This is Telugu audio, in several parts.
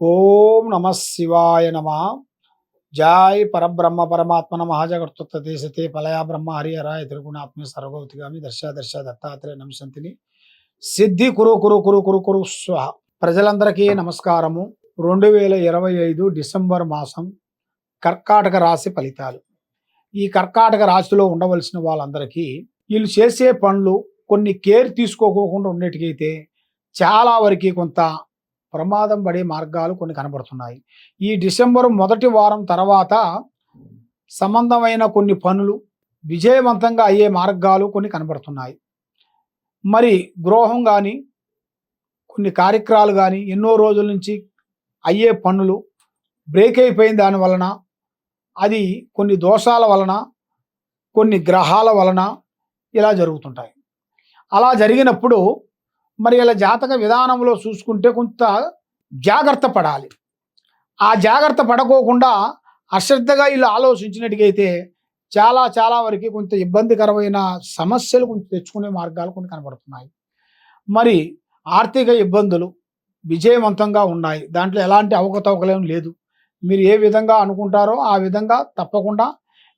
ఓం నమ శివాయ నమ. జై పరబ్రహ్మ పరమాత్మ నమ జగత్తుత్త దేశతే పలయా బ్రహ్మ హరిహరాయ త్రిగుణాత్మ సర్వగౌతిగామి దర్శ దర్శ దత్తాత్రేయ నమశంతిని సిద్ధి కురు కురు కురు కురు కురు స్వహ. ప్రజలందరికీ నమస్కారము. 2025 డిసెంబర్ మాసం కర్కాటక రాశి ఫలితాలు. ఈ కర్కాటక రాశిలో ఉండవలసిన వాళ్ళందరికీ వీళ్ళు చేసే పనులు కొన్ని కేర్ తీసుకోకుండా ఉండేటికైతే చాలా వరకు కొంత ప్రమాదం పడే మార్గాలు కొన్ని కనబడుతున్నాయి. ఈ డిసెంబర్ మొదటి వారం తర్వాత సంబంధమైన కొన్ని పనులు విజయవంతంగా అయ్యే మార్గాలు కొన్ని కనబడుతున్నాయి. మరి గృహం కానీ కొన్ని కార్యక్రమాలు కానీ ఎన్నో రోజుల నుంచి అయ్యే పనులు బ్రేక్ అయిపోయిన దాని వలన, అది కొన్ని దోషాల వలన, కొన్ని గ్రహాల వలన ఇలా జరుగుతుంటాయి. అలా జరిగినప్పుడు మరి ఇలా జాతక విధానంలో చూసుకుంటే కొంత జాగ్రత్త పడాలి. ఆ జాగ్రత్త పడకోకుండా అశ్రద్ధగా వీళ్ళు ఆలోచించినట్టుగైతే చాలా చాలా వరకు కొంత ఇబ్బందికరమైన సమస్యలు కొంచెం తెచ్చుకునే మార్గాలు కొన్ని కనబడుతున్నాయి. మరి ఆర్థిక ఇబ్బందులు విజయవంతంగా ఉన్నాయి. దాంట్లో ఎలాంటి అవకతవకలేం లేదు. మీరు ఏ విధంగా అనుకుంటారో ఆ విధంగా తప్పకుండా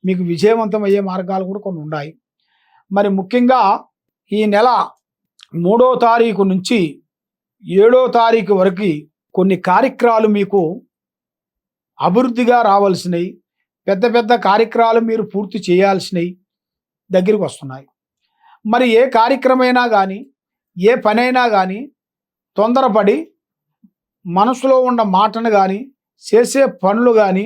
మీకు విజయవంతం అయ్యే మార్గాలు కూడా కొన్ని ఉన్నాయి. మరి ముఖ్యంగా ఈ నెల 3వ తారీఖు నుంచి 7వ తారీఖు వరకు కొన్ని కార్యక్రమాలు మీకు అభివృద్ధిగా రావాల్సినవి, పెద్ద పెద్ద కార్యక్రమాలు మీరు పూర్తి చేయాల్సినవి దగ్గరికి వస్తున్నాయి. మరి ఏ కార్యక్రమైనా కానీ, ఏ పనైనా కానీ తొందరపడి మనసులో ఉన్న మాటను కానీ, చేసే పనులు కానీ,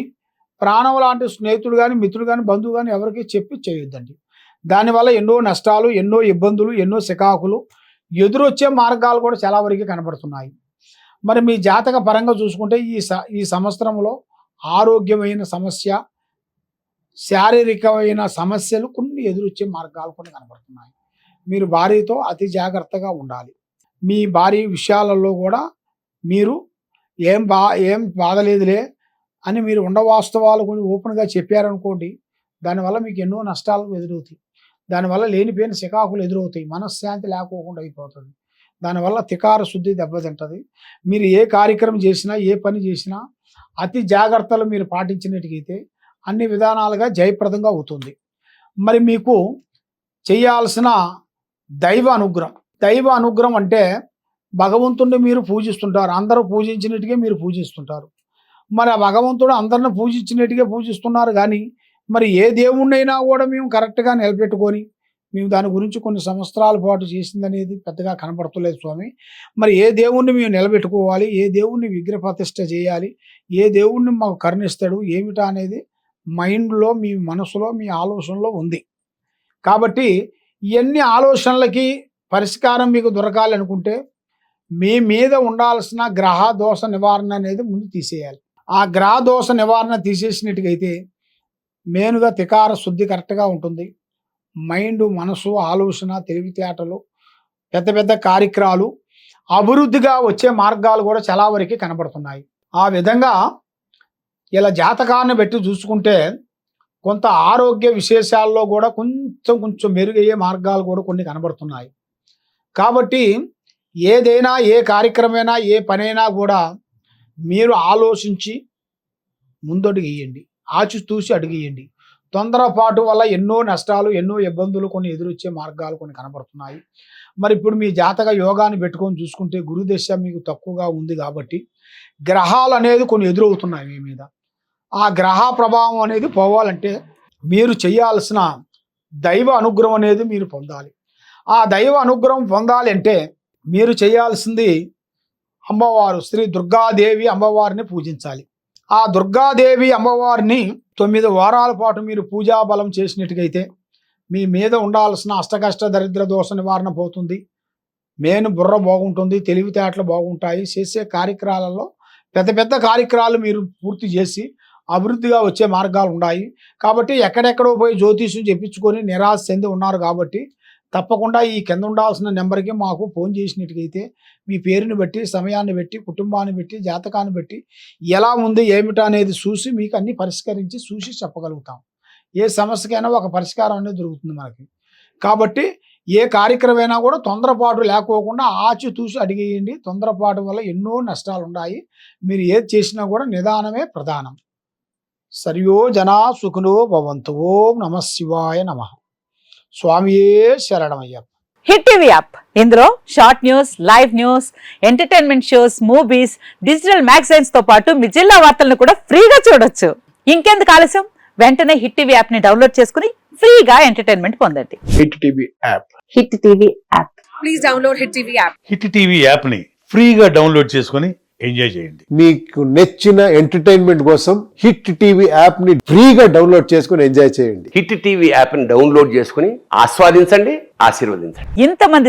ప్రాణం లాంటి స్నేహితుడు కానీ, మిత్రుడు కానీ, బంధువు కానీ ఎవరికి చెప్పి చేయొద్దండి. దానివల్ల ఎన్నో నష్టాలు, ఎన్నో ఇబ్బందులు, ఎన్నో చికాకులు ఎదురొచ్చే మార్గాలు కూడా చాలా వరకు కనబడుతున్నాయి. మరి మీ జాతక పరంగా చూసుకుంటే ఈ సంవత్సరంలో ఆరోగ్యమైన సమస్య, శారీరకమైన సమస్యలు కొన్ని ఎదురొచ్చే మార్గాలు కొన్ని కనబడుతున్నాయి. మీరు భార్యతో అతి జాగ్రత్తగా ఉండాలి. మీ భార్య విషయాలలో కూడా మీరు ఏం బాధలేదులే అని మీరు వాస్తవాలు కొన్ని ఓపెన్గా చెప్పారనుకోండి, దానివల్ల మీకు ఎన్నో నష్టాలు ఎదురవుతాయి. దానివల్ల లేనిపోయిన చికాకులు ఎదురవుతాయి. మనశ్శాంతి లేకోకుండా అయిపోతుంది. దానివల్ల తికార శుద్ధి దెబ్బతింటుంది. మీరు ఏ కార్యక్రమం చేసినా, ఏ పని చేసినా అతి జాగ్రత్తలు మీరు పాటించినట్టుగైతే అన్ని విధానాలుగా జయప్రదంగా అవుతుంది. మరి మీకు చేయాల్సిన దైవ అనుగ్రహం అంటే భగవంతుడిని మీరు పూజిస్తుంటారు. అందరూ పూజించినట్టుగా మీరు పూజిస్తుంటారు. మరి ఆ భగవంతుడు అందరిని పూజించినట్టుగా పూజిస్తున్నారు. కానీ మరి ఏ దేవుణ్ణైనా కూడా మేము కరెక్ట్గా నిలబెట్టుకొని మేము దాని గురించి కొన్ని సంవత్సరాల పాటు చేసిందనేది పెద్దగా కనపడతలేదు స్వామి. మరి ఏ దేవుణ్ణి మేము నిలబెట్టుకోవాలి, ఏ దేవుణ్ణి విగ్రహ ప్రతిష్ఠ చేయాలి, ఏ దేవుణ్ణి మాకు కరుణిస్తాడు ఏమిటా అనేది మైండ్లో, మీ మనసులో, మీ ఆలోచనలో ఉంది. కాబట్టి ఇవన్నీ ఆలోచనలకి పరిష్కారం మీకు దొరకాలి అనుకుంటే మీ మీద ఉండాల్సిన గ్రహ దోష నివారణ అనేది ముందు తీసేయాలి. ఆ గ్రహ దోష నివారణ తీసేసినట్టుగైతే మెయిన్గా తికార శుద్ధి కరెక్ట్గా ఉంటుంది. మైండ్, మనసు, ఆలోచన, తెలివితేటలు, పెద్ద పెద్ద కార్యక్రమాలు అభివృద్ధిగా వచ్చే మార్గాలు కూడా చాలా వరకు కనబడుతున్నాయి. ఆ విధంగా ఇలా జాతకాన్ని బట్టి చూసుకుంటే కొంత ఆరోగ్య విశేషాల్లో కూడా కొంచెం మెరుగయ్యే మార్గాలు కూడా కొన్ని కనబడుతున్నాయి. కాబట్టి ఏదైనా, ఏ కార్యక్రమైనా, ఏ పనైనా కూడా మీరు ఆలోచించి ముందడుగు వేయండి. ఆచితూచి అడుగేయండి. తొందరపాటు వల్ల ఎన్నో నష్టాలు, ఎన్నో ఇబ్బందులు కొన్ని ఎదురొచ్చే మార్గాలు కొన్ని కనబడుతున్నాయి. మరి ఇప్పుడు మీ జాతక యోగాన్ని పెట్టుకొని చూసుకుంటే గురుదశ మీకు తక్కువగా ఉంది కాబట్టి గ్రహాలు అనేది కొన్ని ఎదురవుతున్నాయి మీ మీద. ఆ గ్రహ ప్రభావం అనేది పోవాలంటే మీరు చేయాల్సిన దైవ అనుగ్రహం అనేది మీరు పొందాలి. ఆ దైవ అనుగ్రహం పొందాలి అంటే మీరు చేయాల్సింది అమ్మవారు శ్రీ దుర్గాదేవి అమ్మవారిని పూజించాలి. ఆ దుర్గాదేవి అమ్మవారిని 9 వారాల పాటు మీరు పూజా బలం చేసినట్టుగైతే మీ మీద ఉండాల్సిన అష్టకష్ట దరిద్ర దోష నివారణ పోతుంది. మెయిన్ బుర్ర బాగుంటుంది, తెలివితేటలు బాగుంటాయి. చేసే కార్యక్రమాలలో పెద్ద పెద్ద కార్యక్రమాలు మీరు పూర్తి చేసి అభివృద్ధిగా వచ్చే మార్గాలు ఉన్నాయి. కాబట్టి ఎక్కడెక్కడో పోయి జ్యోతిష్యం చెప్పించుకొని నిరాశ చెంది ఉన్నారు. కాబట్టి తప్పకుండా ఈ కింద ఉండాల్సిన నెంబర్కి మాకు ఫోన్ చేసినట్టుగైతే మీ పేరుని బట్టి, సమయాన్ని బట్టి, కుటుంబాన్ని బట్టి, జాతకాన్ని బట్టి ఎలా ఉంది ఏమిటా అనేది చూసి మీకు అన్ని పరిష్కరించి చూసి చెప్పగలుగుతాం. ఏ సమస్యకైనా ఒక పరిష్కారం అనేది దొరుకుతుంది మనకి. కాబట్టి ఏ కార్యక్రమైనా కూడా తొందరపాటు లేకోకుండా ఆచితూచి అడిగేయండి. తొందరపాటు వల్ల ఎన్నో నష్టాలు ఉన్నాయి. మీరు ఏది చేసినా కూడా నిదానమే ప్రధానం. సర్వో జనా సుఖినో భవంతు. ఓం నమ శివాయ నమ. స్వామియే శరణమయ్యప్ప. హిట్ టీవీ యాప్ ఇందులో short news, live news, entertainment shows, movies, digital magazines తో పాటు మీ జిల్లా వార్తలను కూడా ఫ్రీగా చూడొచ్చు. ఇంకెందుకు ఆలస్యం, వెంటనే హిట్ టీవీ యాప్ ని డౌన్లోడ్ చేసుకుని ఫ్రీగా ఎంటర్టైన్మెంట్ పొందండి. Hit TV app. Hit TV app. Please download Hit TV app. Hit TV యాప్ని ఫ్రీగా డౌన్లోడ్ చేసుకొని ఎంజాయ్ చేయండి. మీకు నచ్చిన ఎంటర్టైన్మెంట్ కోసం హిట్ టీవీ యాప్ ని ఫ్రీగా డౌన్లోడ్ చేసుకుని ఎంజాయ్ చేయండి. హిట్ టీవీ యాప్ని డౌన్లోడ్ చేసుకుని ఆస్వాదించండి, ఆశీర్వదించండి. ఇంతమంది